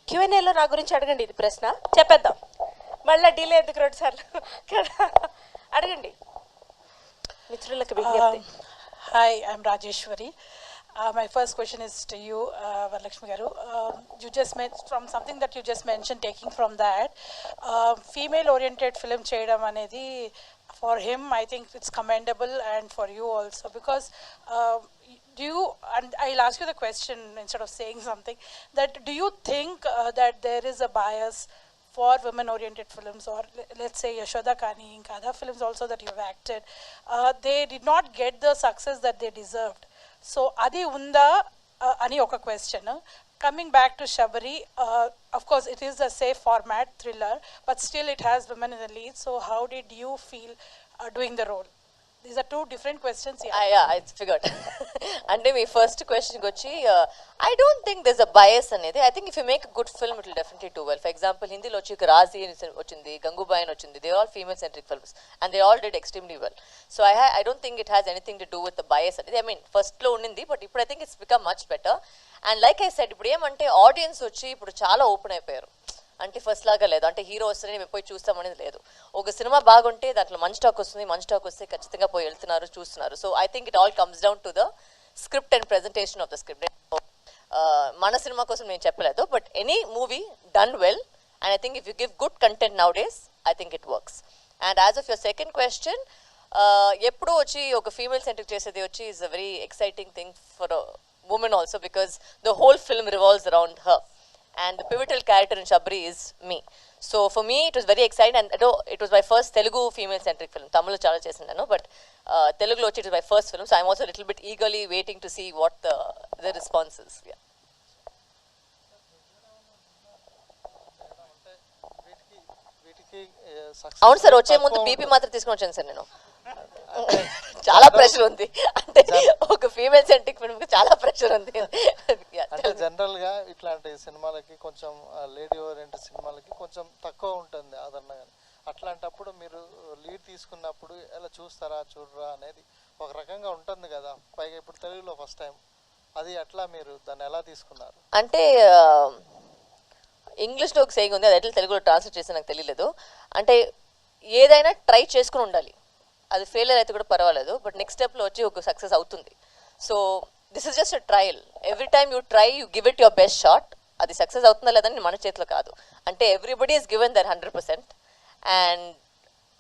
క్యూఎన్ఏలో నా గురించి అడగండి, ఇది ప్రశ్న చెప్పేద్దాం, మళ్ళీ డీలే ఎందుకు 2 సార్లు కదా. అడగండి మిత్రులకు విజ్ఞప్తి. Hi, I'm Rajeshwari. My first question is to you, Varalakshmi Garu. You just mentioned from something that you just mentioned, taking from that, female-oriented film cheyadam anedi for him, I think it's commendable, and for you also, because do you, and I'll ask you the question instead of saying something, that do you think that there is a bias for women-oriented films, or let's say Yashoda Kani, and other films also that you've acted, they did not get the success that they deserved. So, adi unda ani oka question. Coming back to Shabari, of course, it is a safe format thriller, but still it has women in the lead. So, how did you feel doing the role? These are two different questions here. Yeah, I figured. And my first question gochi, I don't think there's a bias anedi. I think if you make a good film, it will definitely do well. For example, Hindi lo chi Razi ochindi, Gangubai ochindi. They are all female-centric films, and they all did extremely well. So I don't think it has anything to do with the bias anedi. I mean, first lo unnindi, but I think it's become much better. And like I said, ఇప్పుడు ఏమంటే audience వచ్చి ఇప్పుడు చాలా open అయిపోయారు. అంటే first లాగా లేదు, అంటే హీరో వస్తేనే మేము పోయి చూస్తామనేది లేదు. ఒక సినిమా బాగుంటే దాంట్లో మంచి టాక్ వస్తుంది, మంచి టాక్ వస్తే ఖచ్చితంగా పోయి వెళ్తున్నారు, చూస్తున్నారు. So I think it all comes down to the script and presentation of the script. మన సినిమా కోసం నేను చెప్పలేదు, but any movie done well, and I think if you give good content now days, I think it works. And as of your second question, ఎప్పుడూ వచ్చి ఒక female centric చేసేది వచ్చి is a very exciting thing for woman also, because the whole film revolves around her, and the pivotal character in Shabari is me. So for me it was very exciting, and it was my first Telugu female centric film. Tamil chala chesindanu, but Telugu lo it was my first film, so I'm also a little bit eagerly waiting to see what the response is. Yeah. అవును sir, వచ్చే ముందు BP మాత్రం తీసుకొని వచ్చాను sir నేను. చాలా pressure ఉంది, అంటే ఒక ఫీమేల్ సెంట్రిక్ ఫిల్మ్ కి చాలా ప్రెషర్ ఉంది. అంటే జనరల్ గా ఇట్లాంటి సినిమాలకి కొంచెం లేడీ ఓరియంటెడ్ సినిమాలకి కొంచెం తక్కువ ఉంటుంది ఆదరణ. కానీ అట్లాంటప్పుడు మీరు లీడ్ తీసుకున్నప్పుడు ఎలా చూస్తారా చూడరా అనేది ఒక రకంగా ఉంటుంది కదా, పైగా ఇప్పుడు తెలుగులో ఫస్ట్ టైం, అది ఎట్లా మీరు దాన్ని ఎలా తీసుకున్నారు? అంటే ఇంగ్లీష్లో ఒక సేయింగ్ ఉంది, అది ఎట్లా తెలుగులో ట్రాన్స్లేట్ చేస్తే నాకు తెలియలేదు. అంటే ఏదైనా ట్రై చేసుకుని ఉండాలి, అది ఫెయిలియర్ అయితే కూడా పర్వాలేదు, బట్ నెక్స్ట్ స్టెప్లో వచ్చి ఒక సక్సెస్ అవుతుంది. So this is just a trial. Every time you try, you give it your best shot. అది సక్సెస్ అవుతుందా లేదని మన చేతిలో కాదు, అంటే everybody is given their 100%, and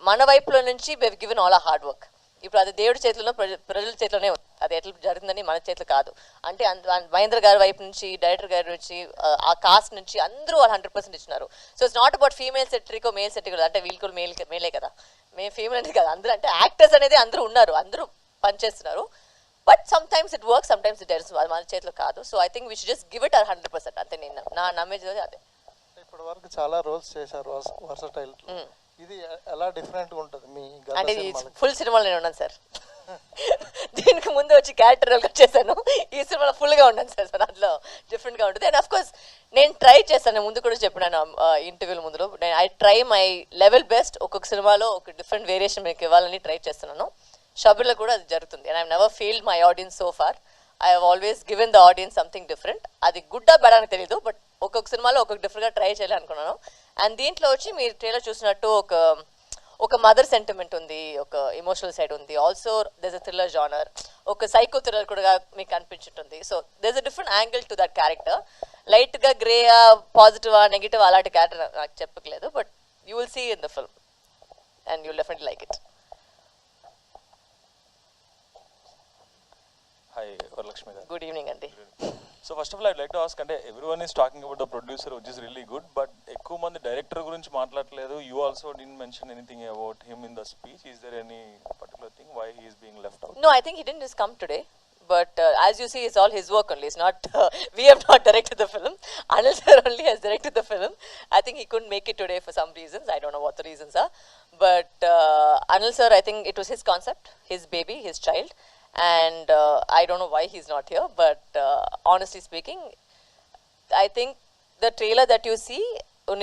మన వైపులో నుంచి we've given all our hard work. ఇప్పుడు అది దేవుడి చేతిలో, ప్రజల చేతిలోనే ఉంది, అది ఎట్లా జరుగుతుందని మన చేతిలో కాదు. అంటే మహేంద్ర గారి వైపు నుంచి, డైరెక్టర్ గారి నుంచి, ఆ కాస్ట్ నుంచి అందరూ వాళ్ళు 100% ఇచ్చినారు. So it's not about female సెట్రికో మేల్ సెట్రికో, అంటే వీళ్ళు కూడా మేలే కదా, మేము ఫీమేల్ అనేది కదా, అందరూ అంటే యాక్టర్స్ అనేది అందరూ ఉన్నారు, అందరూ పనిచేస్తున్నారు. But some times it work, some times it doesn't, అది మన చేతిలో కాదు. So I think we should just give it our 100%. అంతే నేను నా నమ్మేది అదే. ఇప్పటి వరకు చాలా రోల్స్ చేశారు, వర్సటైల్. ఇది ఎలా డిఫరెంట్ గా ఉంటుంది మీ? అంటే ఫుల్ సినిమాలో నేను ఉన్నాను సార్, దీనికి ముందు వచ్చి క్యారెక్టర్ రోల్ చేశాను, ఈ సినిమాలో ఫుల్గా ఉన్నాను సార్. సో దాంట్లో డిఫరెంట్గా ఉంటుంది. అండ్ అఫ్ కోర్స్ నేను ట్రై చేస్తాను, ముందు కూడా చెప్పినాను ఇంటర్వ్యూల ముందులో, నేను I try my level best. ఒక్కొక్క సినిమాలో ఒక డిఫరెంట్ వేరియేషన్ మీకు ఇవ్వాలని ట్రై చేస్తున్నాను. షబీర్లో కూడా అది జరుగుతుంది, and I never failed my audience so far. I have always given the audience something different. అది గుడ్ ఆ బ్యాడ్ అని తెలియదు, బట్ ఒక్కొక్క సినిమాలో ఒక్కొక్క డిఫరెంట్గా ట్రై చేయాలి అనుకున్నాను. అండ్ దీంట్లో వచ్చి మీరు ట్రైలర్ చూసినట్టు ఒక మదర్ సెంటిమెంట్ ఉంది, ఒక ఎమోషనల్ సైడ్ ఉంది, also there's a thriller genre, ఒక సైకో థ్రిల్లర్ కూడా మీకు అనిపించుంటుంది. So there's a different angle to that character. లైట్గా గ్రేయా, పాజిటివా, నెగిటివ్ అలాంటి క్యారెక్టర్ నాకు చెప్పట్లేదు, but you will see in the film and you will definitely like it. Hi, Varalakshmi garu. Good evening, Andy. So first of all, I'd like to ask, అంటే everyone is talking about the producer, which is really good, but ఎక్కువ మంది director గురించి మాట్లాడలేదు. You also didn't mention anything about him in the speech. Is there any particular thing why he is being left out? No, I think he didn't just come today, but as you see, it's all his work only. It's not, we have not directed the film. Anil sir only has directed the film. I think he couldn't make it today for some reasons. I don't know what the reasons are. But Anil sir, I think it was his concept, his baby, his child. And I don't know why he's not here, but honestly speaking, I think the trailer that you see,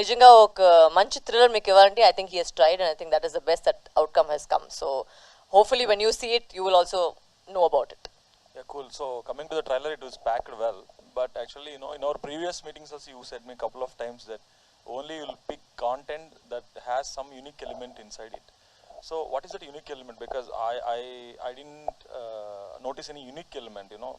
nijanga oka manchi thriller meeku ivalante, I think he has tried, and I think that is the best that outcome has come. So hopefully when you see it, you will also know about it. Yeah, cool. So coming to the trailer, it was packed well. but actually, you know, in our previous meetings also, you said me a couple of times that only you'll pick content that has some unique element inside it. So what is that unique element? Because I didn't notice any unique element, you know.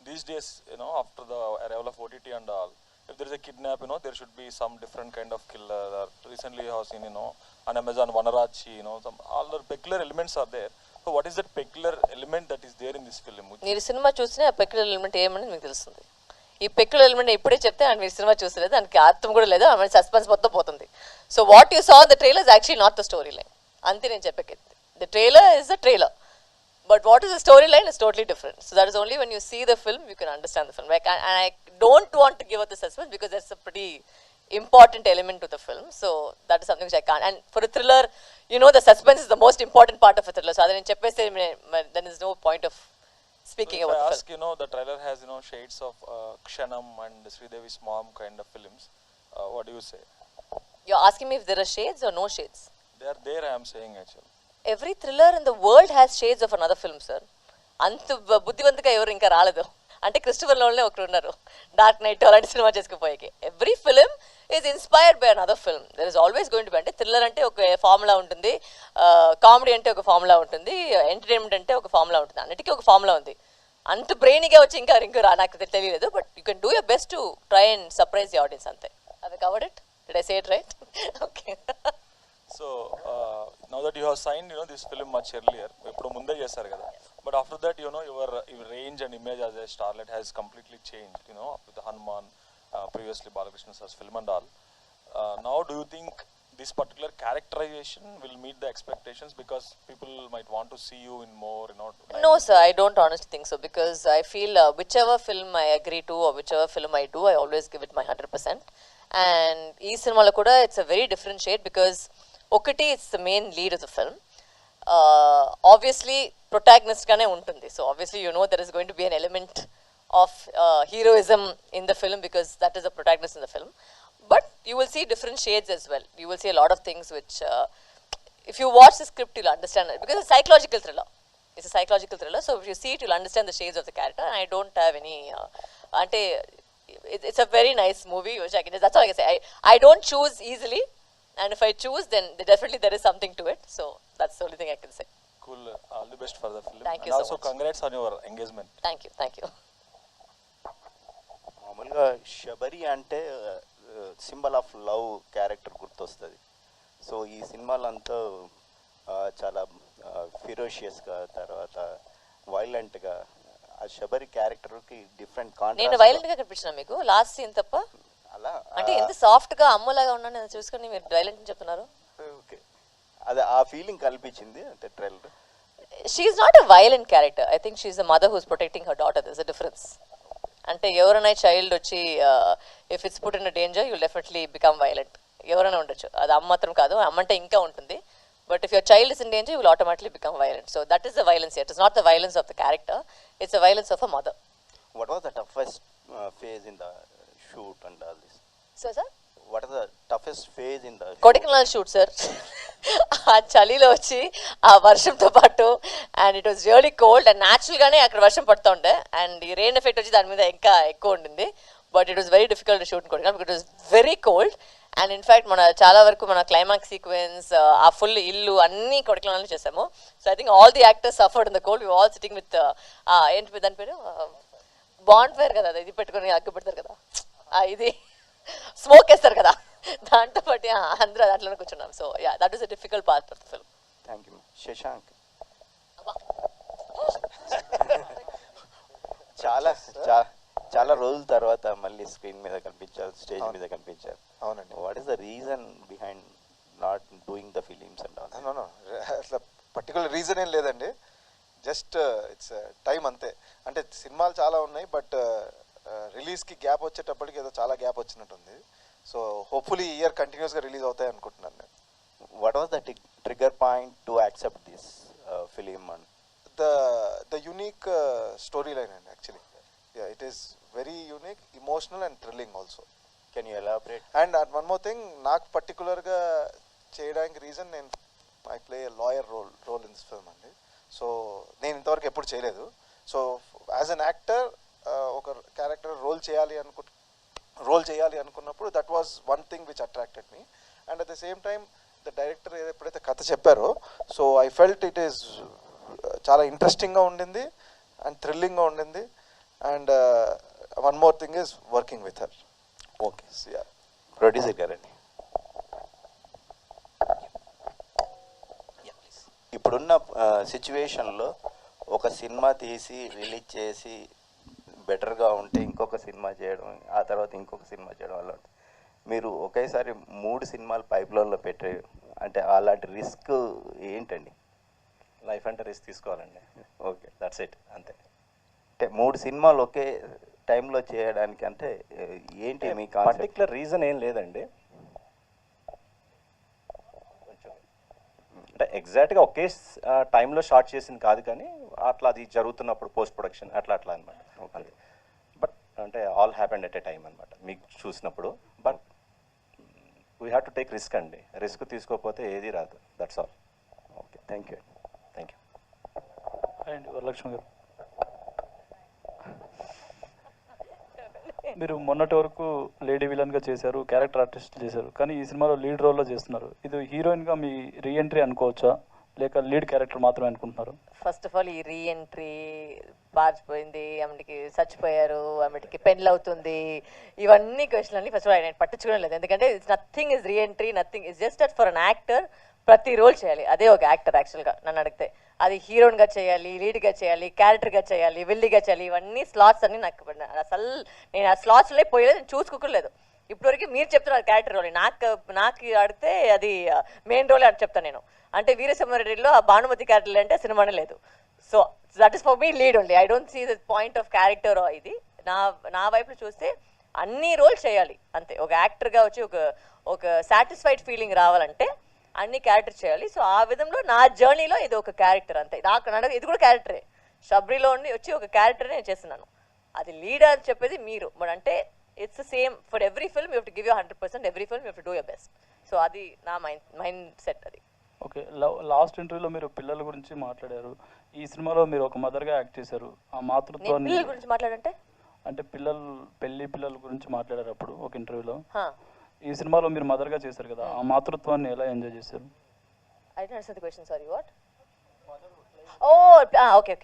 These days, you know, after the arrival of OTT and all, if there is a kidnap, you know, there should be some different kind of killer. Or recently I have seen, you know, on Amazon Vanarachi, you know, some all the peculiar elements are there. So what is that peculiar element that is there in this film? మీరు cinema చూసినా ఆ peculiar element ఏమని మీకు తెలుస్తుంది. ఈ peculiar element ఇప్పుడే చెప్తే and మీరు సినిమా చూసలేదు, దానికి అర్థం కూడా లేదు, ఆమె సస్పెన్స్ మొత్తం పోతుంది. So what you saw the trailer is actually not the story line. అంతే నేను చెప్పేది. The trailer is the trailer, but what is the storyline is totally different. So that is only when you see the film you can understand the film. Like, and I don't want to give up the suspense because that's a pretty important element to the film. So that is something which I can't. And for a thriller, you know, the suspense is the most important part of a thriller. So other than cheppese, then is no point of speaking So if about I the ask, film. you know, the trailer has, you know, shades of Kshanam and Sridevi's Mom kind of films. What do you say? You're asking me if there are shades or no shades. They are there, I am saying actually. Every thriller in the world has shades of another film, sir. అంత బుద్ధివంతుగా ఎవరు ఇంకా రాలేదు. అంటే Christopher నోలనే ఒకరు ఉన్నారు dark knight అలాంటి సినిమా చేసుకుపోయాకి. Every film is inspired by another film. There is always going to be. అంటే థ్రిల్లర్ అంటే ఒక ఫార్ములా ఉంటుంది, కామెడీ అంటే ఒక ఫార్ములా ఉంటుంది, ఎంటర్టైన్మెంట్ అంటే ఒక ఫార్ములా ఉంటుంది, అన్నిటికీ ఒక ఫార్ములా ఉంది. అంత బ్రెయిన్గా వచ్చి ఇంకా నాకు తెలియలేదు. But you can do your best to try and surprise the audience అంతే. Have I covered it? Did I say it right? Okay. So now that you have signed, you know, this film much earlier, ఇప్పుడు ముందే చేశారు కదా. But after that, you know, your range and image as a starlet has completely changed, you know, with Hanuman, previously Balakrishna sir's film and all. Now do you think this particular characterization will meet the expectations, because people might want to see you in more, you know? No, sir, I don't honestly think so, because I feel whichever film I agree to or whichever film I do, I always give it my 100%. And ee cinema lo kuda it's a very different shade, because ఒకటి it's the main lead of the film. Obviously protagonist gaane untundi, so obviously you know there is going to be an element of heroism in the film because that is the protagonist in the film. But you will see different shades as well. You will see a lot of things which if you watch the script you'll understand it, because it's a psychological thriller. It's a psychological thriller, so if you see it you'll understand the shades of the character. And I don't have any ante it's a very nice movie which I can just, that's all I can say. I don't choose easily, and if I choose then definitely there is something to it. So that's the only thing I can say. Cool. All the best for the film. Thank you and so also much. congrats on your engagement. Thank you. మామూలుగా శబరి అంటే symbol of love character గుర్తొస్తుంది. So ఈ సినిమాలంతా చాలా ఫిరోషియస్గా, తర్వాత వైలెంట్గా, ఆ శబరి క్యారెక్టర్కి different నేను contrast. Violent గా కనిపించిన మీకు లాస్ట్ సీన్ తప్ప? అలా అంటే ఎంత సాఫ్ట్ గా అమ్మలాగా ఉన్నాను నేను చూసుకొని మీరు వైలెంట్ అని చెప్తున్నారు. ఓకే, అది ఆ ఫీలింగ్ కల్పించింది అంటే trailer. She's not a violent character. I think she's the mother who's protecting her daughter. There is a difference. అంటే ఎవరైనా చైల్డ్ వచ్చి if it's put in danger you'll definitely become violent. ఎవరైనా ఉండొచ్చు, అది అమ్మ మాత్రం కాదు, అమ్మ అంటే ఇంకా ఉంటుంది. But if your child is in danger, you will automatically become violent. So that is the violence here. It is not the violence of the character. It's the violence of a mother. What was the toughest phase in the shoot and all this? So, sir? What is the toughest phase in the shoot? Kodaikanal shoot, sir. ఆ చలిలో వచ్చి ఆ వర్షంతో పాటు, and it was really cold, and న్యాచురల్గానే అక్కడ వర్షం పడుతూ ఉండే, అండ్ ఈ రెయిన్ ఎఫెక్ట్ వచ్చి దాని మీద ఇంకా ఎక్కువ ఉండింది. But it was very difficult to shoot in Kodaikanal because it was very cold. And in fact మన చాలా వరకు మన క్లైమాక్స్ సీక్వెన్స్, ఆ ఫుల్ ఇల్లు అన్నీ కొడైకెనాల్లో చేసాము. So I think all the actors suffered in the cold. We all sitting with ఏంటి దాని పేరు, బాండ్ ఫైర్ కదా, ఇది పెట్టుకొని అగ్గు పెడతారు కదా, ఇది స్మోక్ వేస్తారు కదా, దాంతో బట్టి అందరూ దాంట్లోనే కూర్చున్నాం. So yeah, that is a difficult part of the film. Thank you. Shashank, చాలా రోజుల తర్వాత మళ్ళీ స్క్రీన్ మీద కనిపించారు, స్టేజ్ మీద కనిపించారు. అవునండి. What is the reason behind not doing the films and all? No అట్లా పర్టికులర్ రీజన్ ఏం లేదండి, జస్ట్ ఇట్స్ టైం అంతే. అంటే సినిమాలు చాలా ఉన్నాయి, బట్ రిలీజ్కి గ్యాప్ వచ్చేటప్పటికి ఏదో చాలా గ్యాప్ వచ్చినట్టుంది. సో హోప్ఫుల్లీ ఈ ఇయర్ కంటిన్యూస్గా రిలీజ్ అవుతాయి అనుకుంటున్నాను నేను. What was the trigger point to accept this film? And the unique story line అండి actually. Yeah, it is very unique, emotional and thrilling also. Can you elaborate? And one more thing, నాకు పర్టికులర్గా చేయడానికి reason, నేను I play a lawyer role in this film అండి. So నేను ఇంతవరకు ఎప్పుడు చేయలేదు. సో యాజ్ అన్ యాక్టర్ ఒక క్యారెక్టర్ రోల్ చేయాలి అనుకున్నప్పుడు that was one thing which attracted me. And at the same time the director ఎప్పుడైతే కథ చెప్పారో so I felt it is చాలా ఇంట్రెస్టింగ్గా ఉండింది అండ్ థ్రిల్లింగ్గా ఉండింది. And one more thing is working with her. Okay, producer గారండి, ఇప్పుడున్న సిచ్యువేషన్లో ఒక సినిమా తీసి రిలీజ్ చేసి బెటర్గా ఉంటే ఇంకొక సినిమా చేయడం, ఆ తర్వాత ఇంకొక సినిమా చేయడం అలా ఉంటుంది. మీరు ఒకేసారి 3 సినిమాలు పైప్లైన్లో పెట్టే అంటే అలాంటి రిస్క్ ఏంటండి? లైఫ్ అంటే రిస్క్ తీసుకోవాలండి. ఓకే, దట్స్ ఇట్, అంతే. అంటే 3 సినిమాలు ఒకే టైంలో చేయడానికి అంటే ఏంటి మీ పర్టికులర్ రీజన్ ఏం లేదండి. అంటే ఎగ్జాక్ట్గా ఒకే టైంలో షార్ట్ చేసింది కాదు, కానీ అట్లా అది జరుగుతున్నప్పుడు పోస్ట్ ప్రొడక్షన్ అట్లా అనమాట. అంతే. బట్ అంటే all happened at a time అనమాట మీకు చూసినప్పుడు. But we have to take risk అండి. రిస్క్ తీసుకోకపోతే ఏది రాదు. That's all. Okay, thank you. Thank you. And Varalakshmi గారు, మీరు మొన్నటి వరకు లేడీ విలన్గా చేశారు, క్యారెక్టర్ ఆర్టిస్ట్ చేశారు, కానీ ఈ సినిమాలో లీడ్ రోల్లో చేస్తున్నారు. ఇది హీరోయిన్గా మీ రీఎంట్రీ అనుకోవచ్చా, లేక లీడ్ క్యారెక్టర్ మాత్రమే అనుకుంటున్నారు? ఫస్ట్ ఆఫ్ ఆల్ ఈ రీఎంట్రీ పారిపోయింది, ఆమెకి చచ్చిపోయారు, ఆమెకి పెళ్ళి అవుతుంది, ఇవన్నీ క్వశ్చన్ అన్ని ఫస్ట్ ఆఫ్ ఆల్ నేను పట్టించుకోవడం లేదు. ఎందుకంటే it's nothing is reentry, nothing is just that for an actor ప్రతి రోల్ చేయాలి. అదే ఒక యాక్టర్ యాక్చువల్గా నన్ను అడిగితే. అది హీరోయిన్గా చేయాలి, లీడ్గా చేయాలి, క్యారెక్టర్గా చేయాలి, విల్లీగా చేయాలి, ఇవన్నీ స్లాట్స్ అన్ని నాకు అసలు నేను ఆ స్లాట్స్లో పోయలేదు, నేను చూసుకోలేదు. ఇప్పటివరకు మీరు చెప్తున్నారు క్యారెక్టర్ రోల్, నాకు అడిగితే అది మెయిన్ రోల్ అని చెప్తాను నేను. అంటే వీరసింహారెడ్డిలో ఆ భానుమతి క్యారెక్టర్ అంటే సినిమానే లేదు. So that is for me lead only. I don't see the point of character ఇది. నా వైపు చూస్తే అన్ని రోల్ చేయాలి అంతే. ఒక యాక్టర్గా వచ్చి ఒక సాటిస్ఫైడ్ ఫీలింగ్ రావాలంటే అన్ని క్యారెక్టర్ చేయాలి. సో ఆ విధంలో నా జర్నీలో ఇది ఒక క్యారెక్టర్ అంతే. నాకు ఇది కూడా క్యారెక్టరే. షబ్రిలో ఉండి వచ్చి ఒక క్యారెక్టర్ నేను చేస్తున్నాను. అది లీడ్ అని చెప్పేది మీరు. బట్ అంటే it's same for every film. You have to give you 100%. Every film you have to do your best. So అది నా మైండ్ సెట్ అది. ఓకే, లాస్ట్ ఇంటర్వ్యూలో మీరు పిల్లల గురించి మాట్లాడారు. ఈ సినిమాలో మీరు ఒక మదర్గా యాక్ట్ చేశారు. ఆ మాతృత్వాన్ని పిల్లల గురించి మాట్లాడంటే అంటే పిల్లల గురించి మాట్లాడారు అప్పుడు ఒక ఇంటర్వ్యూలో. ఈ సినిమాలో మీరు మదర్గా చేశారు కదా, ఆ మాతృత్వాన్ని ఎలా ఎంజాయ్ చేశారు? I don't understand the question, sorry. What? Oh okay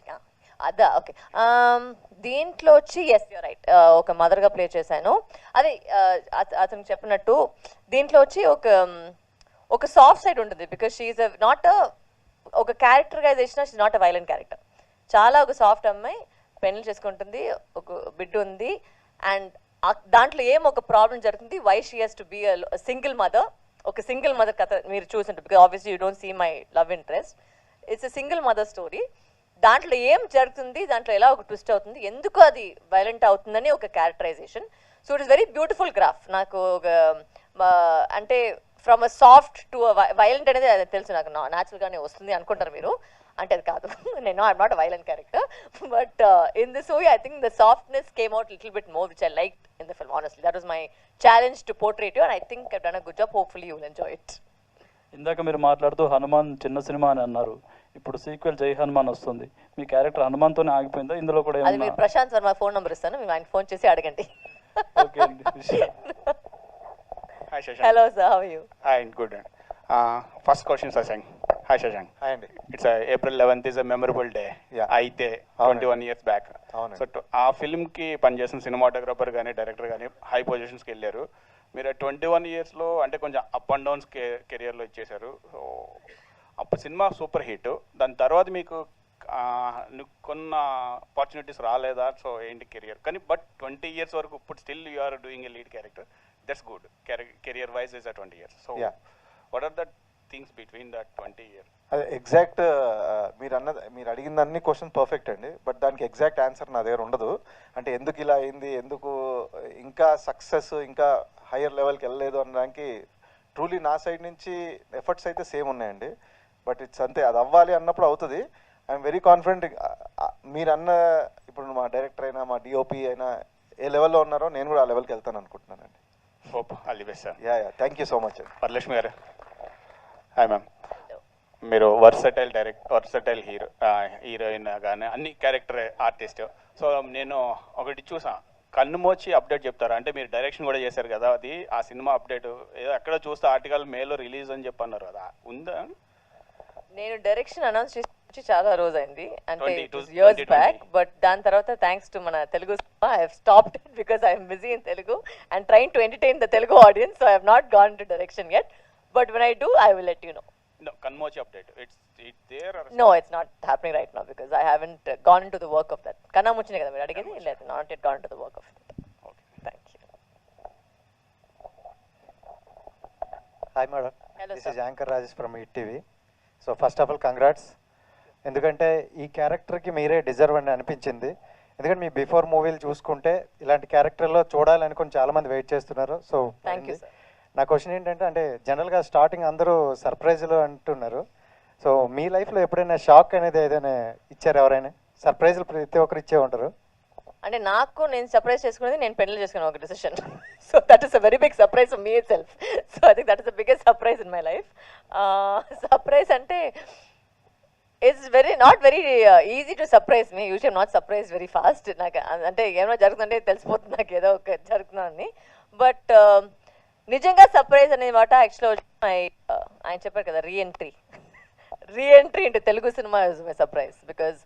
అదా. ఓకే, దీంట్లో వచ్చి ఎస్ యూర్ రైట్, ఒక మదర్గా ప్లే చేశాను. అదే అతను చెప్పినట్టు దీంట్లో వచ్చి ఒక సాఫ్ట్ సైడ్ ఉంటుంది. బికాస్ షీఈ్ నాట్ ఒక characterisation, she's not a violent character. చాలా ఒక సాఫ్ట్ అమ్మాయి పెళ్లి చేసుకుంటుంది, ఒక బిడ్డ ఉంది, అండ్ దాంట్లో ఒక ప్రాబ్లం జరుగుతుంది. Why she has to be single mother. ఒక సింగిల్ మదర్ కథ మీరు చూసింటారు. Because obviously you don't see my love interest. It's a single mother story. దాంట్లో జరుగుతుంది, దాంట్లో ఎలా ఒక ట్విస్ట్ అవుతుంది, ఎందుకు అది వైలెంట్ అవుతుందని ఒక characterisation. So it is very beautiful graph. నాకు ఒక అంటే from a soft to violent అనేది అది తెలుసు నాకు, న్యాచురల్గానే వస్తుంది అనుకుంటారు మీరు. అంటే అది కాదు, నేను I'm not a violent character. But in this movie I think the softness came out little bit more, which I liked in the film. Honestly that was my challenge to portray you, and I think I've done a good job. Hopefully you will enjoy it. ఇందాక మీరు మాట్లాడుతూ హనుమాన్ చిన్న cinema అని అన్నారు. ఇప్పుడు sequel జై హనుమాన్ వస్తుంది. మీ character హనుమాన్తోనే ఆగిపోయిందా? ఇందులో కూడా అది మీరు ప్రశాంత్ వర్మ ఫోన్ నెంబర్ ఇస్తాను, మీరు ఆయన ఫోన్ చేసి అడగండి. ఓకే అండి. Hi Shashank. Hello sir, how are you? Hi, good. First question Shashank. Hi Shashank. Hi Andy. It's April 11th is a memorable day. Yeah. అయితే 21 years back. అవునండి. సో ఆ ఫిల్మ్కి పనిచేసిన సినిమాటోగ్రఫర్ కానీ డైరెక్టర్ కానీ high పొజిషన్స్కి వెళ్ళారు. మీరు 21 ఇయర్స్లో అంటే కొంచెం అప్ అండ్ డౌన్స్ కెరియర్లో ఇచ్చేశారు. సో అప్పుడు సినిమా సూపర్ హిట్. దాని తర్వాత మీకు కొన్న ఆపర్చునిటీస్ రాలేదా? సో ఏంటి కెరియర్ కానీ బట్ 20 years వరకు ఇప్పుడు still you are doing a lead character. That's good. Career wise is at 20 years. So yeah. What are the things between that 20 years? అదే ఎగ్జాక్ట్ మీరు అడిగిన అన్ని క్వశ్చన్ పర్ఫెక్ట్ అండి. బట్ దానికి ఎగ్జాక్ట్ ఆన్సర్ నా దగ్గర ఉండదు. అంటే ఎందుకు ఇలా అయింది, ఎందుకు ఇంకా సక్సెస్ ఇంకా హయ్యర్ లెవెల్కి వెళ్ళలేదు అనడానికి ట్రూలీ నా సైడ్ నుంచి ఎఫర్ట్స్ అయితే సేమ్ ఉన్నాయండి. బట్ ఇట్స్ అంతే, అది అవ్వాలి అన్నప్పుడు అవుతుంది. I'm very confident. మీరు ఇప్పుడు మా డైరెక్టర్ అయినా మా డిఓపి అయినా ఏ లెవెల్లో ఉన్నారో నేను కూడా ఆ లెవెల్కి వెళ్తాను అనుకుంటున్నానండి. Hope all the best, sir. Yeah, thank you so much అండి. Varalakshmi garu, hi ma'am. మీరు వర్సటైల్ హీరోయిన్ కానీ అన్ని క్యారెక్టర్ ఆర్టిస్ట్. సో నేను ఒకటి చూసా, కన్ను మోచి అప్డేట్ చెప్తారా అంటే మీరు డైరెక్షన్ కూడా చేశారు కదా, అది ఆ సినిమా అప్డేట్ ఏదో ఎక్కడ చూస్తే ఆర్టికల్ మేలో రిలీజ్ అని చెప్పన్నారు కదా, ఉందా? నేను డైరెక్షన్ అనౌన్స్ చేసి చాలా రోజైంది, అంటే 20 ఇయర్స్ బ్యాక్. బట్ దాని తర్వాత థ్యాంక్స్ టు మన Telugu I have stopped it because I'm busy in Telugu and trying to entertain the Telugu audience. So I have not gone to direction yet, but when I do I will let you know. No, కన్మోచి update it's there or No, it's not happening right now because I haven't gone into the work of that. Kanna muchine kada meer adigindi, లేదు, not yet gone into the work of it. Okay. Thank you. Hi madam, Hello, this sir. Is anchor Rajesh from hit TV. So first of all congrats, ఎందుకంటే ఈ క్యారెక్టర్కి మీరే deserve అని అనిపించింది. ఎందుకంటే me before మూవీలు చూసుకుంటే ఇలాంటి క్యారెక్టర్లో చూడాలనుకుని చాలామంది వెయిట్ చేస్తున్నారు. So Thank you, sir. నా క్వశ్చన్ ఏంటంటే, అంటే జనరల్గా స్టార్టింగ్ అందరూ సర్ప్రైజ్లు అంటున్నారు. సో మీ లైఫ్లో ఎప్పుడైనా షాక్ అనేది ఏదైనా ఇచ్చారు? ఎవరైనా సర్ప్రైజ్లు ప్రతి ఒక్కరు ఇచ్చే ఉంటారు. అంటే నాకు నేను సర్ప్రైజ్ చేసుకునేది నేను పెళ్లి చేసుకున్న ఒక decision. So that is a very big surprise for me itself. So I think that is the biggest surprise in my life. Surprise అంటే it's not very easy to surprise me. Usual not surprise very fast. నాకు అంటే ఏమైనా జరుగుతుందంటే తెలిసిపోతుంది నాకు ఏదో ఒక జరుగుతుందని. బట్ నిజంగా సర్ప్రైజ్ అనే మాట యాక్చువల్లీ ఆయన చెప్పారు కదా, reentry into Telugu cinema is my surprise. Because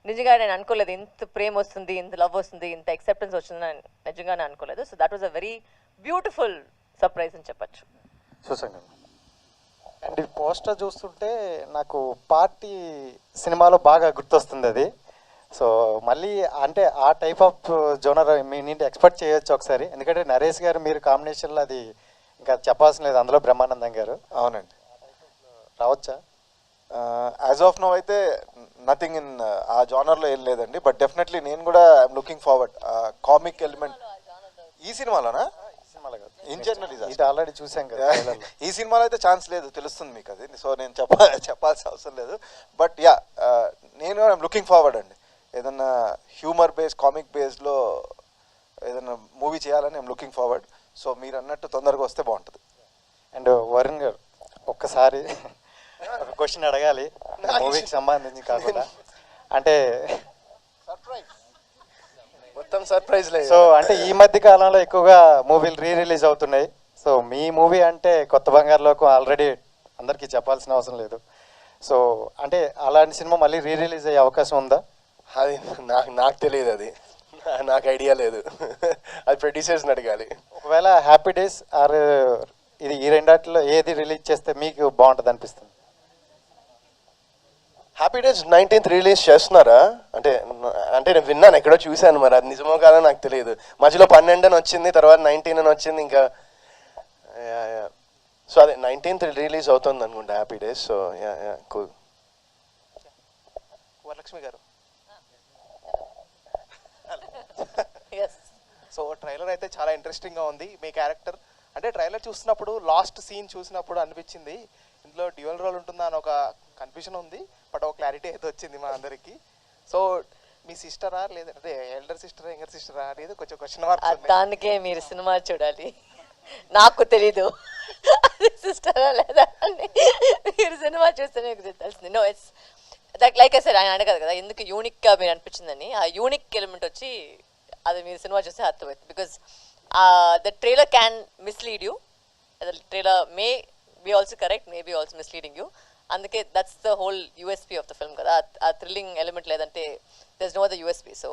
నిజంగా నేను అనుకోలేదు ఇంత ప్రేమ వస్తుంది, ఇంత లవ్ వస్తుంది, ఇంత యాక్సెప్టెన్స్ వస్తుందని నిజంగా నేను అనుకోలేదు. So that was a very beautiful surprise అని చెప్పచ్చు. సుసంగం. అండ్ ఈ పోస్టర్ చూస్తుంటే నాకు పార్టీ సినిమాలో బాగా గుర్తొస్తుంది అది. సో మళ్ళీ అంటే ఆ టైప్ ఆఫ్ జోనర్ మీ నుండి ఎక్స్పెక్ట్ చేయొచ్చు ఒకసారి, ఎందుకంటే నరేష్ గారు మీరు కాంబినేషన్లో అది ఇంకా చెప్పాల్సిన లేదు, అందులో బ్రహ్మానందం గారు. అవునండి, రావచ్చా? యాజ్ ఆఫ్ నో అయితే నథింగ్ ఇన్ ఆ జానర్లో ఏం లేదండి. బట్ డెఫినెట్లీ నేను కూడా I'm looking forward comic element ఈ సినిమాలోనా, ఇన్ జనరల్ ఇది ఆల్రెడీ చూసాం కదా. ఈ సినిమాలో అయితే ఛాన్స్ లేదు, తెలుస్తుంది మీకు అది. సో నేను చెప్పాల్సిన అవసరం లేదు. బట్ యా, నేను ఐఎమ్ లుకింగ్ ఫార్వర్డ్ అండి. ఏదన్నా హ్యూమర్ బేస్ కామిక్ బేస్లో ఏదన్నా మూవీ చేయాలని ఐఎమ్ లుకింగ్ ఫార్వర్డ్. సో మీరు అన్నట్టు తొందరగా వస్తే బాగుంటుంది. అండ్ వరుణ్ గారు, ఒక్కసారి ఒక క్వశ్చన్ అడగాలి మూవీకి సంబంధించి కాకుండా. అంటే మొత్తం సర్ప్రైజ్ లేదు. సో అంటే ఈ మధ్య కాలంలో ఎక్కువగా మూవీలు రిలీజ్ అవుతున్నాయి. సో మీ మూవీ అంటే కొత్త బంగారు లోకం ఆల్రెడీ అందరికీ చెప్పాల్సిన అవసరం లేదు. సో అంటే అలాంటి సినిమా మళ్ళీ రిలీజ్ అయ్యే అవకాశం ఉందా? అది నాకు తెలియదు, అది నాకు ఐడియా లేదు. అది ప్రొడ్యూసర్స్ని అడగాలి. ఒకవేళ హ్యాపీ డేస్ ఆర్ ఇది ఈ రెండాటిలో ఏది రిలీజ్ చేస్తే మీకు బాగుంటుంది అనిపిస్తుంది? హ్యాపీ డేస్ 19th రిలీజ్ చేస్తున్నారా అంటే నేను విన్నాను, ఎక్కడో చూశాను, మరి అది నిజమో కాదో నాకు తెలియదు. మధ్యలో 12 అని వచ్చింది, తర్వాత 19 అని వచ్చింది, ఇంకా సో అదే 19th రిలీజ్ అవుతుంది అనుకుంటా happy days. So yeah cool. Varalakshmi గారు, సో ట్రైలర్ అయితే చాలా ఇంట్రెస్టింగ్గా ఉంది. మీ క్యారెక్టర్ అంటే ట్రైలర్ చూసినప్పుడు లాస్ట్ సీన్ చూసినప్పుడు అనిపించింది ఇందులో డ్యూయల్ రోల్ ఉంటుందా అని ఒక కన్ఫ్యూజన్ ఉంది. బట్ ఒక క్లారిటీ అయితే వచ్చింది మా అందరికి. సో మీ సిస్టరా లేదంటే ఎల్డర్ సిస్టరా యంగర్ సిస్టరా అనేది కొంచెం క్వశ్చన్ మార్క్. దానికే మీరు సినిమా చూడాలి, నాకు తెలీదు సిస్టరా లేదా అని. మీరు సినిమా చూస్తే మీకు తెలిసింది. No, it's like I said, ఆయన అడగదు కదా ఎందుకు యూనిక్గా మీరు అనిపించిందని. ఆ యూనిక్ ఎలిమెంట్ వచ్చి అది మీరు సినిమా చూస్తే అర్థమవుతుంది. Because the trailer can mislead you, the trailer may be also correct, may be also misleading you. అందుకే that's the whole USP of the film కదా. ఆ థ్రిల్లింగ్ ఎలిమెంట్ లేదంటే there's no the USP. So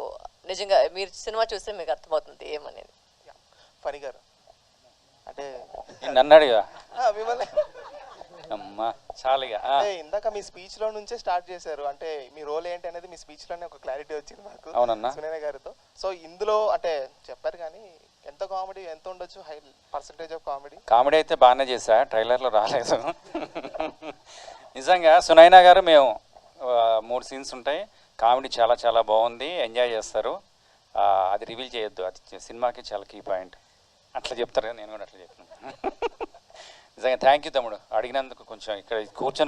నిజంగా మీరు cinema చూస్తే మీకు అర్థమవుతుంది ఏమనేది. ఫణి గారు అంటే నన్ను అడిగా మిమ్మల్ని అమ్మా చాలుగా. ఇందాక మీ స్పీచ్ లో నుంచే స్టార్ట్ చేశారు, అంటే మీ రోల్ ఏంటి అనేది మీ స్పీచ్ లోనే ఒక క్లారిటీ వచ్చింది మాకు అవునన్నా సునైన గారితో. సో ఇందులో అంటే చెప్పారు కానీ ఎంత కామెడీ ఎంత ఉండొచ్చు, high percentage of comedy? Comedy అయితే బాగానే చేశా, ట్రైలర్లో రాలేదు. నిజంగా సునైనా గారు మేము 3 సీన్స్ ఉంటాయి, కామెడీ చాలా చాలా బాగుంది, ఎంజాయ్ చేస్తారు. అది రివీల్ చేయొద్దు, అది సినిమాకి చాలా కీ పాయింట్. అట్లా చెప్తారు, నేను కూడా అట్లా చెప్తున్నాను. నిజంగా థ్యాంక్ యూ తమ్ముడు, అడిగినందుకు. కొంచెం ఇక్కడ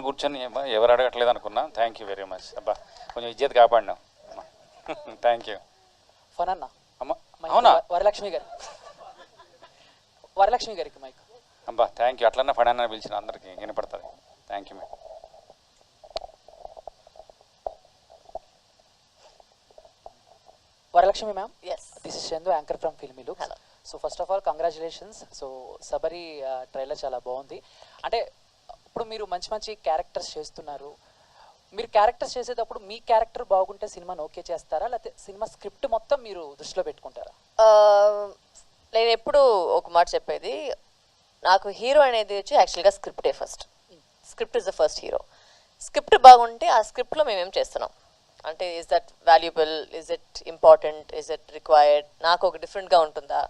కూర్చొని ఎవరు అడగట్లేదు అనుకున్నా. Thank you very much. అబ్బా కొంచెం ఇజ్జత్ కాపాడినావు. Thank you. ఫనన్న అమ్మ అవునా? వరలక్ష్మి గారు, వరలక్ష్మి గారికి మైక్. అబ్బా థ్యాంక్ యూ. అట్లన్నా ఫడన్నా పిలిచిన అందరికీ వినపడుతుంది. Thank you madam. Varalakshmi ma'am, Yes. This is Chandu, anchor from filmy looks. Hello. So first of all congratulations. So Sabari trailer చాలా బాగుంది. అంటే ఇప్పుడు మీరు మంచి మంచి క్యారెక్టర్స్ చేస్తున్నారు. మీరు క్యారెక్టర్స్ చేసేటప్పుడు మీ క్యారెక్టర్ బాగుంటే సినిమాని ఓకే చేస్తారా, లేకపోతే సినిమా స్క్రిప్ట్ మొత్తం మీరు దృష్టిలో పెట్టుకుంటారా? నేను ఎప్పుడు ఒక మాట చెప్పేది, నాకు హీరో అనేది వచ్చి యాక్చువల్గా స్క్రిప్టే first. Script is the first hero. Script బాగుంటే ఆ స్క్రిప్ట్లో మేమేం చేస్తున్నాం అంటే, is that valuable, is it important, is it required, నాకు ఒక డిఫరెంట్గా ఉంటుందా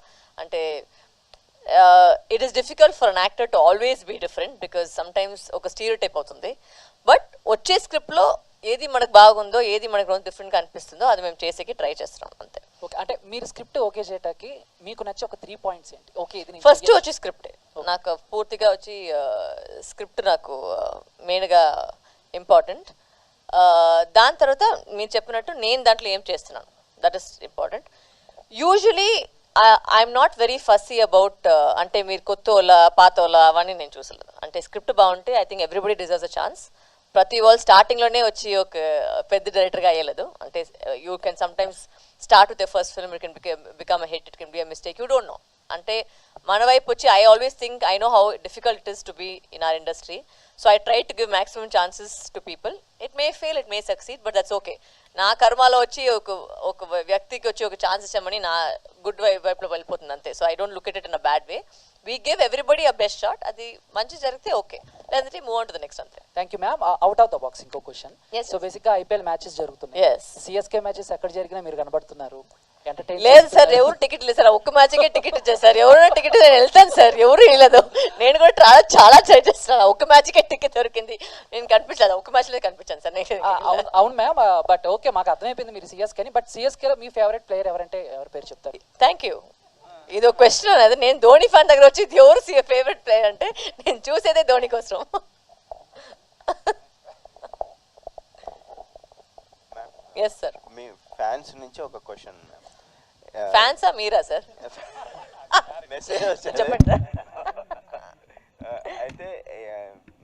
అంటే. It is difficult for an actor to always be different because sometimes ఒక స్టీరియోటైప్ అవుతుంది. బట్ వచ్చే స్క్రిప్ట్లో ఏది మనకు బాగుందో, ఏది మనకు డిఫరెంట్గా అనిపిస్తుందో అది మేము చేసేకి ట్రై చేస్తున్నాం అంతే. ఓకే, అంటే మీరు స్క్రిప్ట్ ఓకే చేయటానికి మీకు నచ్చే ఒక 3 పాయింట్స్ ఏంటి? ఓకే, ఇది ఫస్ట్ వచ్చి స్క్రిప్టే నాకు పూర్తిగా వచ్చి స్క్రిప్ట్ నాకు మెయిన్గా ఇంపార్టెంట్. దాని తర్వాత మీరు చెప్పినట్టు నేను దాంట్లో ఏం చేస్తున్నాను, that is important. Usually I'm not very fussy about అంటే మీరు కొత్త వాళ్ళ పాత వాళ్ళ అవన్నీ నేను చూసలేదు. అంటే స్క్రిప్ట్ బాగుంటే I think everybody deserves a chance. ప్రతి వాళ్ళు స్టార్టింగ్లోనే వచ్చి ఒక పెద్ద డైరెక్టర్గా అయ్యలేదు. అంటే you can sometimes start with the first film, it can become a hit, it can be a mistake, you don't know. అంటే మన వైపు వచ్చి I always think I know how difficult it is to be in our industry. So I try to give maximum chances to people. It may fail, it may succeed, but that's okay. నా కర్మాలో వచ్చి ఒక వ్యక్తికి వచ్చి ఒక chance ఇచ్చామని నా good వైపులో వెళ్ళిపోతుంది అంతే. So I don't look it in a bad way. We give everybody a best shot. అది మంచి జరిగితే ఓకే, లేదంటే move on to the next అంతే. Thank you ma'am. Out of the box ఇంకో క్వశ్చన్. సో బేసిక్గా ఐపీఎల్ మ్యాచెస్ జరుగుతున్నాయి. CSK matches ఎక్కడ జరిగినా మీరు కనబడుతున్నారు. లేదు సార్, ఎవరు టికెట్ లేదు సార్. ఒక్క మ్యాచ్కే టికెట్ ఇచ్చారు సార్. ఎవరైనా టికెట్ నేను వెళ్తాను సార్, ఎవరు ఇవ్వలేదు. నేను కూడా చాలా ట్రై చేస్తున్నాను. ఒక్క మ్యాచ్కే టికెట్ దొరికింది, నేను కనిపించలేదు. ఒక్క మ్యాచ్లో కనిపించాను సార్ నేను. అవును మ్యామ్, బట్ ఓకే మాకు అర్థమైపోయింది మీరు సిఎస్కేని. బట్ సిఎస్కేలో మీ ఫేవరెట్ ప్లేయర్ ఎవరంటే ఎవరి పేరు చెప్తారు? Thank you. ఇది ఒక క్వశ్చన్ అనేది. నేను ధోని ఫ్యాన్ దగ్గర వచ్చి ఎవరు ఫేవరెట్ ప్లేయర్ అంటే నేను చూసేదే ధోని కోసం. Yes sir. మీ ఫ్యాన్స్ నుంచి ఒక క్వశ్చన్. ఫ్యాన్సా మీరా సార్? మెసేజ్ వచ్చింది చెప్పండి. అయితే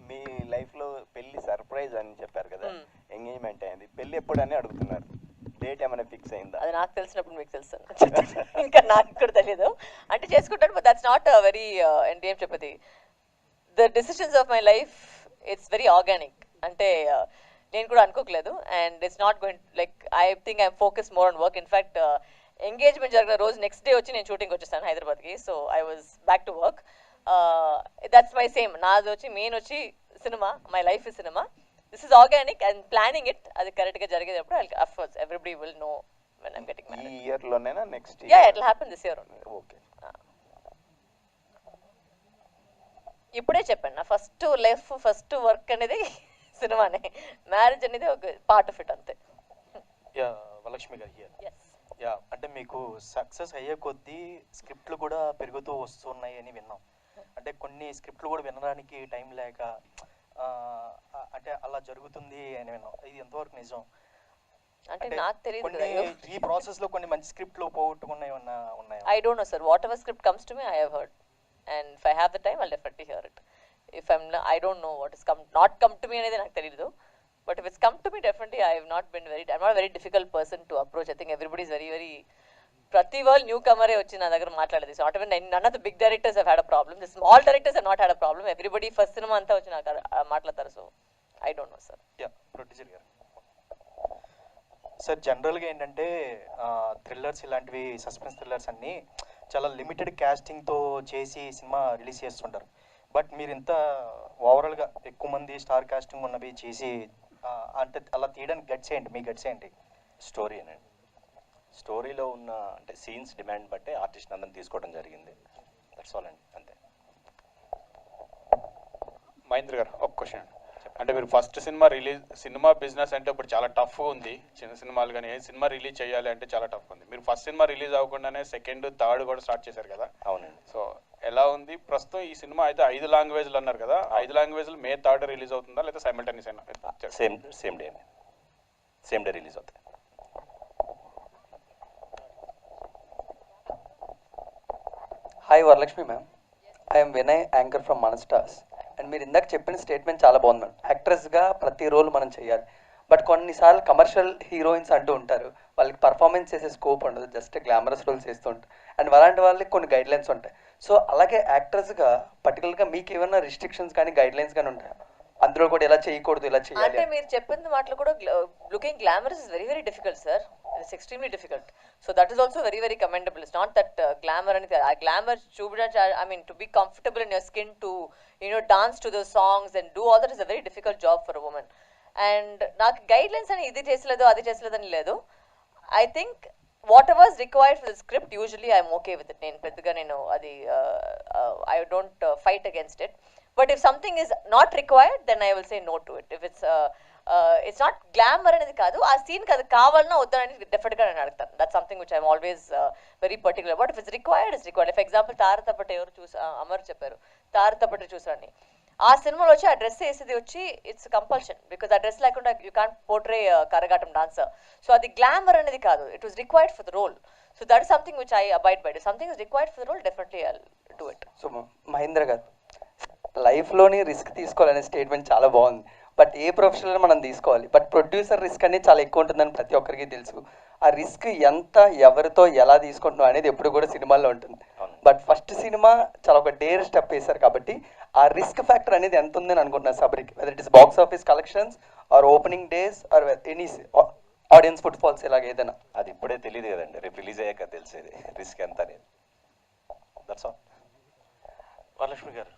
మీ లైఫ్లో పెళ్లి సర్ప్రైజ్ అని చెప్పారు కదా, ఎంగేజ్మెంట్ అయింది, పెళ్లి ఎప్పుడు అని అడుగుతున్నారు. డేట్ ఏమైనా ఫిక్స్ అయిందా? అది నాకు తెలిసినప్పుడు మీకు తెలుసు, ఇంకా నాకు కూడా తెలియదు. అంటే చేసుకుంటాను, బట్ దట్స్ నాట్ వెరీ అంటే ఏం చెప్పది, the decisions of my life it's very organic. అంటే నేను కూడా అనుకోకలేదు. And it's not going like I think I'm focus more on work. In fact engagement జరిగిన రోజు నెక్స్ట్ డే వచ్చి నేను షూటింగ్ వచ్చేసాను హైదరాబాద్కి. So I was back to work. That's my same. నాది వచ్చి మెయిన్ వచ్చి cinema, my life is cinema. This is organic and planning it. అది కరెక్ట్గా జరిగేటప్పుడు of course everybody will know when I'm getting married. ఈ ఇయర్లోనేనా next yeah, it will happen this year. Okay. ఇప్పుడే చెప్పాను, నా ఫస్ట్ లైఫ్ ఫస్ట్ వర్క్ అనేది సినిమానే. మ్యారేజ్ అనేది ఒక పార్ట్ ఆఫ్ ఇట్ అంతే. యా, వరలక్ష్మి గారు హియర్. యా, అంటే మీకు సక్సెస్ అయ్యే కొద్దీ స్క్రిప్ట్లు కూడా పెరుగుతూ వస్తున్నాయి అని విన్నాం. అంటే కొన్ని స్క్రిప్ట్లు కూడా వినడానికి టైం లేక అంటే అలా జరుగుతుంది అని విన్నాం. ఇది ఎంతవరకు నిజం? అంటే నాకు తెలియదు కొన్ని ఈ ప్రాసెస్ లో కొన్ని మంచి స్క్రిప్ట్లు పోగొట్టుకున్నాయి ఉన్నాయి. I don't know, sir. Whatever script comes to me, I have heard, and if I have the time, I'll definitely hear it. If I don't know what is not come to me అనేది నాకు తెలియదు. But if it's come to me, definitely I have not been I'm not a very difficult person to approach. I think everybody is very, very, ప్రతి వాళ్ళు new Kamare వచ్చి నా దగ్గర మాట్లాడేది. So not even none of the big directors have had a problem. The small directors have not had a problem. Everybody first సినిమా అంతా వచ్చి నాకు మాట్లాడతారు. So I don't know sir. Yeah, producer గారు సార్, జనరల్గా ఏంటంటే థ్రిల్లర్స్ ఇలాంటివి suspense thrillers అన్నీ చాలా లిమిటెడ్ క్యాస్టింగ్తో చేసి సినిమా రిలీజ్ చేస్తుంటారు. బట్ మీరు ఇంత ఓవరాల్గా ఎక్కువ మంది స్టార్ కాస్టింగ్ ఉన్నవి చేసి అంటే అలా తీయడానికి గట్స్ ఏంటి? మీ గట్స్ ఏంటి? స్టోరీ అనండి. స్టోరీలో ఉన్న అంటే సీన్స్ డిమాండ్ బట్టే ఆర్టిస్ట్ అందరిని తీసుకోవడం జరిగింది. దట్స్ ఆల్ అండి, అంతే. మహేంద్ర గారు ఒక క్వశ్చన్. అంటే మీరు ఫస్ట్ సినిమా బిజినెస్ అంటే ఇప్పుడు చాలా టఫ్ ఉంది. చిన్న సినిమాలు కానీ ఏ సినిమా రిలీజ్ చేయాలి అంటే చాలా టఫ్ ఉంది. మీరు ఫస్ట్ సినిమా రిలీజ్ అవ్వకుండానే సెకండ్ థర్డ్ కూడా స్టార్ట్ చేశారు కదా. అవునండి. సో ఎలా ఉంది ప్రస్తుతం ఈ సినిమా? అయితే 5 లాంగ్వేజ్లు అన్నారు కదా, 5 లాంగ్వేజ్లు May 3rd రిలీజ్ అవుతుందా లేదా సైమల్టేనియస్ అయినా? సేమ్ డే అండి, సేమ్ డే రిలీజ్ అవుతాయి. Hi Varalakshmi ma'am, I'm Vinay, anchor from మన స్టార్స్. అండ్ మీరు ఇందాక చెప్పిన స్టేట్మెంట్ చాలా బాగుంది మ్యామ్. యాక్ట్రెస్గా ప్రతి రోల్ మనం చేయాలి. బట్ కొన్నిసార్లు కమర్షియల్ హీరోయిన్స్ అంటూ ఉంటారు, వాళ్ళకి పర్ఫార్మెన్స్ చేసే స్కోప్ ఉండదు, జస్ట్ గ్లామరస్ రోల్స్ చేస్తుంటారు. అండ్ అలాంటి వాళ్ళకి కొన్ని గైడ్ లైన్స్ ఉంటాయి. సో అలాగే యాక్టర్స్గా పర్టికులర్గా మీకు ఏమైనా రిస్ట్రిక్షన్స్ కానీ గైడ్ లైన్స్ కానీ ఉంటాయి, అందులో కూడా ఇలా చేయకూడదు ఇలా చేయాలి? అంటే మీరు చెప్పిన మాటలు కూడా looking glamorous is very very difficult sir. It's extremely difficult. So that is also very very commendable. It's not that glamour అని. ఆ గ్లామర్ చూపించడానికి, I mean to be comfortable in your skin, to dance to the songs and do all that is a very difficult job for a woman. And నాకు guidelines అని ఇది చేసలేదు అది చేసలేదు అని లేదు. I think whatever is required for the script usually I'm okay with it. నేను పెద్దగా అది I don't fight against it. But if something is not required, then I will say no to it. If it's not glamour అనేది కాదు, ఆ scene అది కావాలన్నా వద్దని డెఫినెట్గా నేను అడుగుతాను. That's something which I'm always very particular. But if it's required it's required. For example Tharai Thappattai ఎవరు అమర్ చెప్పారు, తారతపట్టు చూసారని. ఆ సినిమాలో వచ్చి ఆ డ్రెస్ వేసేది వచ్చి ఇట్స్ కంపల్షన్, బికాస్ ఆ డ్రెస్ లేకుండా you can't portray Karagattam dancer. So అది గ్లామర్ అనేది కాదు, it was required for the role. So that is something which I abide by. Something is required for the role, definitely I will do it. So Mahendra garu, లైఫ్లోని risk తీసుకోవాలనే statement చాలా బాగుంది. But a professional మనం తీసుకోవాలి, but producer risk అనేది చాలా ఎక్కువ ఉంటుందని ప్రతి ఒక్కరికి తెలుసు. ఆ రిస్క్ ఎంత, ఎవరితో ఎలా తీసుకుంటున్నాం అనేది ఎప్పుడు కూడా సినిమాల్లో ఉంటుంది. బట్ ఫస్ట్ సినిమా చాలా ఒక డేర్ స్టెప్ వేశారు కాబట్టి ఆ రిస్క్ ఫ్యాక్టర్ అనేది ఎంత ఉందని అనుకుంటున్నారు సబరికి, whether it is box office collections or opening days or any audience footfalls ఇలాగ ఏదైనా? అది ఇప్పుడే తెలియదు కదండి, రేపు రిలీజ్ అయ్యాక తెలిసేది రిస్క్ ఎంత అనేది. That's all. వరలక్ష్మి గారు,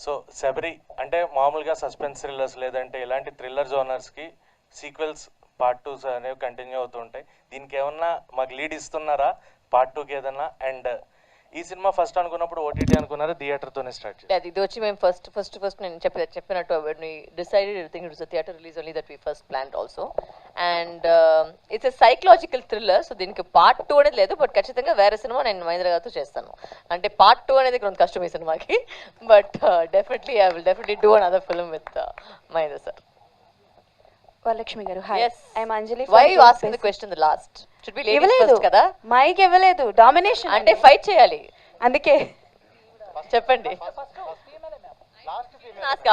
సో శబరి అంటే మామూలుగా సస్పెన్స్ థ్రిల్లర్స్ లేదంటే ఇలాంటి థ్రిల్లర్ జోనర్స్కి సీక్వెల్స్ పార్ట్ 2 అనేవి కంటిన్యూ అవుతుంటాయి. దీనికి ఏమన్నా మాకు లీడ్ ఇస్తున్నారా పార్ట్ 2కి ఏదన్నా? అండ్ ఈ సినిమా ఫస్ట్ అనుకున్నప్పుడు ఓటీటీ అనుకున్నారా, థియేటర్తోనే స్టార్ట్ చేయాలి? అది ఇది వచ్చి మేము ఫస్ట్ నేను చెప్పినట్టు decided everything it was theatre release only that we first planned also. And it's a psychological thriller. So దీనికి పార్ట్ 2 అనేది లేదు, బట్ ఖచ్చితంగా వేరే సినిమా నేను మహేంద్ర గారితో చేస్తాను. అంటే పార్ట్ 2 అనేది కొంచెం కష్టం ఈ సినిమాకి, but definitely I will definitely do another film with Mahendra sir. Varalakshmi garu, hi. I'm Anjali. Why you asking the question the last? Should be ladies first కదా? మైక్ ఇవ్వలేదు, డామినేషన్ అంటే ఫైట్ చేయాలి అందుకే. చెప్పండి.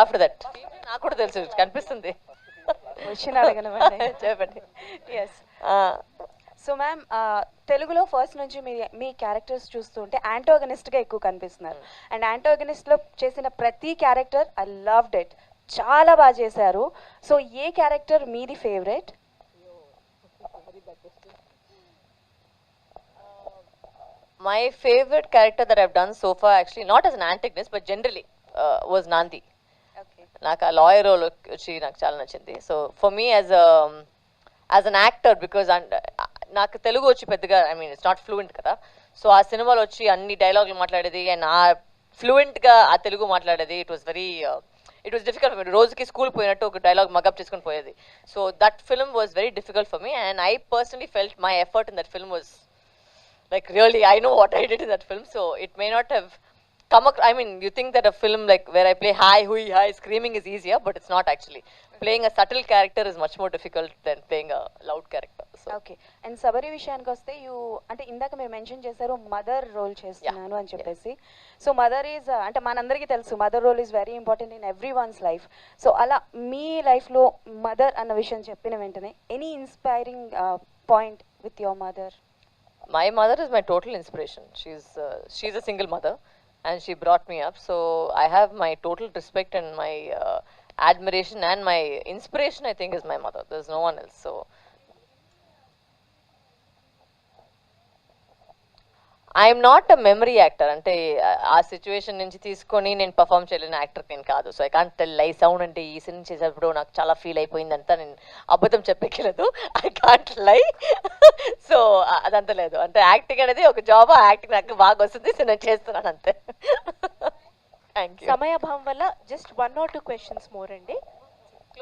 ఆఫ్టర్ దట్ నాకు కూడా తెలుసు, కనిపిస్తుంది. క్వశ్చన్ అడగనమండి. చెప్పండి. ఎస్. సో మ్యామ్, తెలుగులో ఫస్ట్ నుంచి మీ క్యారెక్టర్స్ చూస్తుంటే యాంటోగనిస్ట్గా ఎక్కువ కనిపిస్తున్నారు. అండ్ యాంటోగనిస్ట్లో చేసిన ప్రతి క్యారెక్టర్ ఐ లవ్డ్ ఇట్, చాలా బాగా చేశారు. సో ఏ క్యారెక్టర్ మీది favourite? My favorite character that I've done so far, actually not as an antagonist but generally, was Nandi. నాకు ఆ లాయర్ రోల్ వచ్చి నాకు చాలా నచ్చింది. So for me as an actor, because నాకు తెలుగు వచ్చి పెద్దగా, I mean it's not fluent కదా. సో ఆ సినిమాలో వచ్చి అన్ని డైలాగులు మాట్లాడేది అండ్ ఆ ఫ్లూయెంట్గా ఆ తెలుగు మాట్లాడేది. It was difficult for me. రోజుకి స్కూల్ పోయినట్టు ఒక డైలాగ్ మగప్ చేసుకుని పోయేది. So that film was very difficult for me and I personally felt my effort in that film was like really I know what I did in that film, so it may not have come up. I mean, you think that a film like where I play hi hui hi screaming is easier, but it's not actually. Playing a subtle character is much more difficult than playing a loud character. So okay. And Sabari విషయానికి వస్తే, అంటే ఇందాక మీరు mention చేశారు mother role చేస్తున్నాను అని చెప్పేసి. So mother is, అంటే మనందరికీ తెలుసు mother role is very important in everyone's life. So అలా మీ లైఫ్లో మదర్ అన్న విషయం చెప్పిన వెంటనే any inspiring point with your mother? My mother is my total inspiration. She's a single mother and she brought me up, so I have my total respect and my admiration and my inspiration, I think, is my mother. There's no one else. So I'm not a memory actor. అంటే ఆ situation నుంచి తీసుకొని నేను perform చేయలేని actor నేను కాదు. So I can't tell లై sound అంటే ఈ సినిమా చేసేటప్పుడు నాకు చాలా ఫీల్ అయిపోయిందంతా నేను అబద్ధం చెప్పలేదు. ఐ కాంట్ లై. సో అదంతా లేదు. అంటే యాక్టింగ్ అనేది ఒక జాబ్, ఆ యాక్టింగ్ నాకు బాగా వస్తుంది, సో నేను చేస్తున్నాను అంతే. సమయాభావం వల్ల జస్ట్ 1 or 2 questions మోర్ అండి.